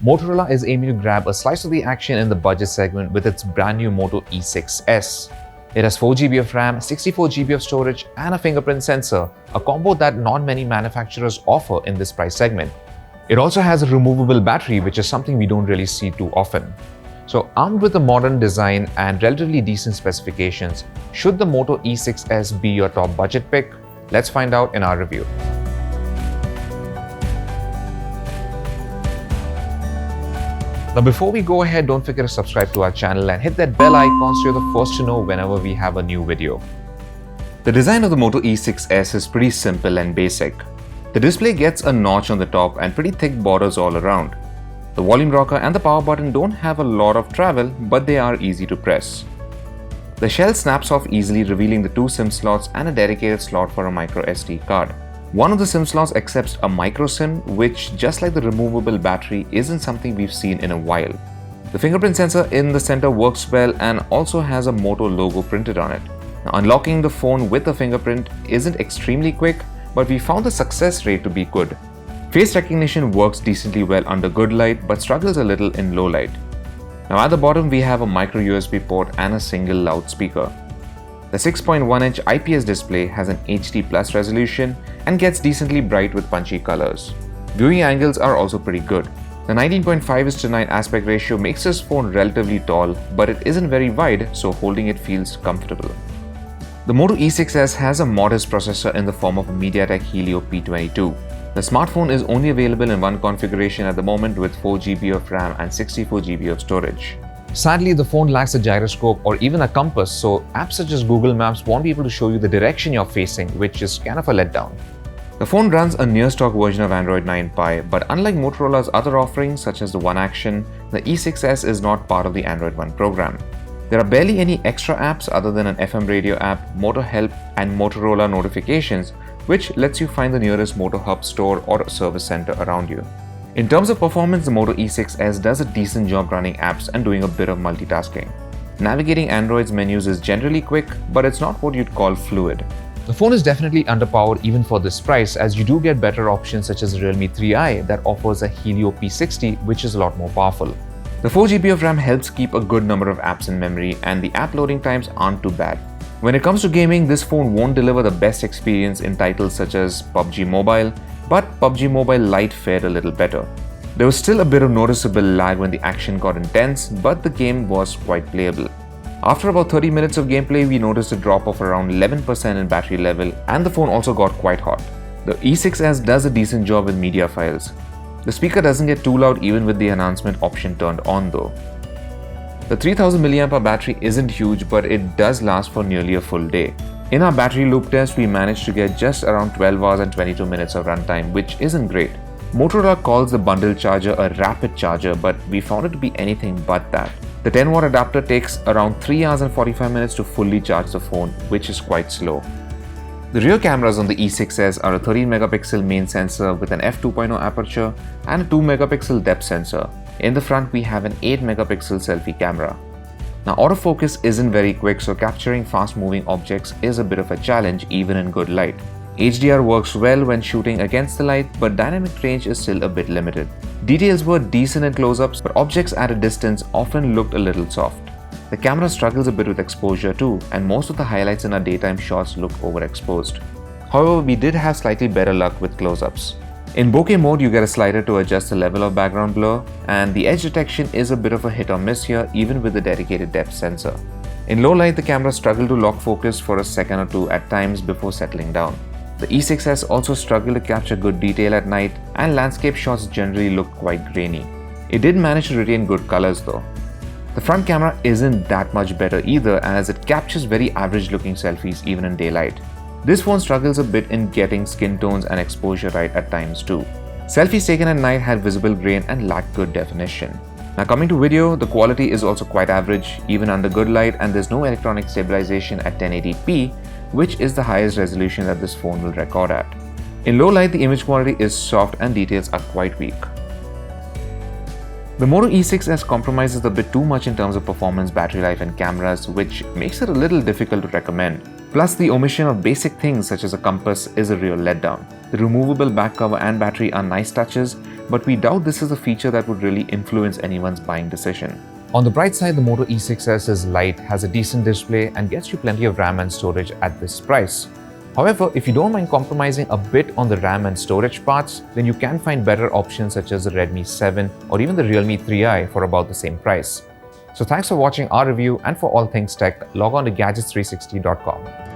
Motorola is aiming to grab a slice of the action in the budget segment with its brand new Moto E6s. It has 4GB of RAM, 64GB of storage, and a fingerprint sensor, a combo that not many manufacturers offer in this price segment. It also has a removable battery, which is something we don't really see too often. So, armed with a modern design and relatively decent specifications, should the Moto E6s be your top budget pick? Let's find out in our review. Now before we go ahead, don't forget to subscribe to our channel and hit that bell icon so you're the first to know whenever we have a new video. The design of the Moto E6s is pretty simple and basic. The display gets a notch on the top and pretty thick borders all around. The volume rocker and the power button don't have a lot of travel, but they are easy to press. The shell snaps off easily, revealing the two SIM slots and a dedicated slot for a micro SD card. One of the SIM slots accepts a micro SIM, which, just like the removable battery, isn't something we've seen in a while. The fingerprint sensor in the center works well and also has a Moto logo printed on it. Now, unlocking the phone with a fingerprint isn't extremely quick, but we found the success rate to be good. Face recognition works decently well under good light, but struggles a little in low light. Now at the bottom we have a micro USB port and a single loudspeaker. The 6.1-inch IPS display has an HD Plus resolution and gets decently bright with punchy colors. Viewing angles are also pretty good. The 19.5:9 aspect ratio makes this phone relatively tall, but it isn't very wide, so holding it feels comfortable. The Moto E6s has a modest processor in the form of a MediaTek Helio P22. The smartphone is only available in one configuration at the moment with 4GB of RAM and 64GB of storage. Sadly, the phone lacks a gyroscope or even a compass, so apps such as Google Maps won't be able to show you the direction you're facing, which is kind of a letdown. The phone runs a near-stock version of Android 9 Pie, but unlike Motorola's other offerings such as the One Action, the E6s is not part of the Android One program. There are barely any extra apps other than an FM radio app, Moto Help, and Motorola Notifications, which lets you find the nearest Moto Hub store or service center around you. In terms of performance, the Moto E6s does a decent job running apps and doing a bit of multitasking. Navigating Android's menus is generally quick, but it's not what you'd call fluid. The phone is definitely underpowered even for this price, as you do get better options such as the Realme 3i that offers a Helio P60, which is a lot more powerful. The 4GB of RAM helps keep a good number of apps in memory, and the app loading times aren't too bad. When it comes to gaming, this phone won't deliver the best experience in titles such as PUBG Mobile, but PUBG Mobile Lite fared a little better. There was still a bit of noticeable lag when the action got intense, but the game was quite playable. After about 30 minutes of gameplay, we noticed a drop of around 11% in battery level, and the phone also got quite hot. The E6s does a decent job with media files. The speaker doesn't get too loud even with the announcement option turned on though. The 3000 mAh battery isn't huge, but it does last for nearly a full day. In our battery loop test, we managed to get just around 12 hours and 22 minutes of runtime, which isn't great. Motorola calls the bundle charger a rapid charger, but we found it to be anything but that. The 10-watt adapter takes around 3 hours and 45 minutes to fully charge the phone, which is quite slow. The rear cameras on the E6s are a 13-megapixel main sensor with an f2.0 aperture and a 2-megapixel depth sensor. In the front, we have an 8-megapixel selfie camera. Now, autofocus isn't very quick, so capturing fast-moving objects is a bit of a challenge even in good light. HDR works well when shooting against the light, but dynamic range is still a bit limited. Details were decent in close-ups, but objects at a distance often looked a little soft. The camera struggles a bit with exposure too, and most of the highlights in our daytime shots look overexposed. However, we did have slightly better luck with close-ups. In bokeh mode, you get a slider to adjust the level of background blur, and the edge detection is a bit of a hit or miss here even with the dedicated depth sensor. In low light, the camera struggled to lock focus for a second or two at times before settling down. The E6s also struggled to capture good detail at night, and landscape shots generally look quite grainy. It did manage to retain good colors though. The front camera isn't that much better either, as it captures very average looking selfies even in daylight. This phone struggles a bit in getting skin tones and exposure right at times too. Selfies taken at night had visible grain and lacked good definition. Now coming to video, the quality is also quite average even under good light, and there's no electronic stabilization at 1080p, which is the highest resolution that this phone will record at. In low light, the image quality is soft and details are quite weak. The Moto E6s compromises a bit too much in terms of performance, battery life and cameras, which makes it a little difficult to recommend. Plus, the omission of basic things such as a compass is a real letdown. The removable back cover and battery are nice touches, but we doubt this is a feature that would really influence anyone's buying decision. On the bright side, the Moto E6s is light, has a decent display, and gets you plenty of RAM and storage at this price. However, if you don't mind compromising a bit on the RAM and storage parts, then you can find better options such as the Redmi 7 or even the Realme 3i for about the same price. So thanks for watching our review, and for all things tech, log on to gadgets360.com.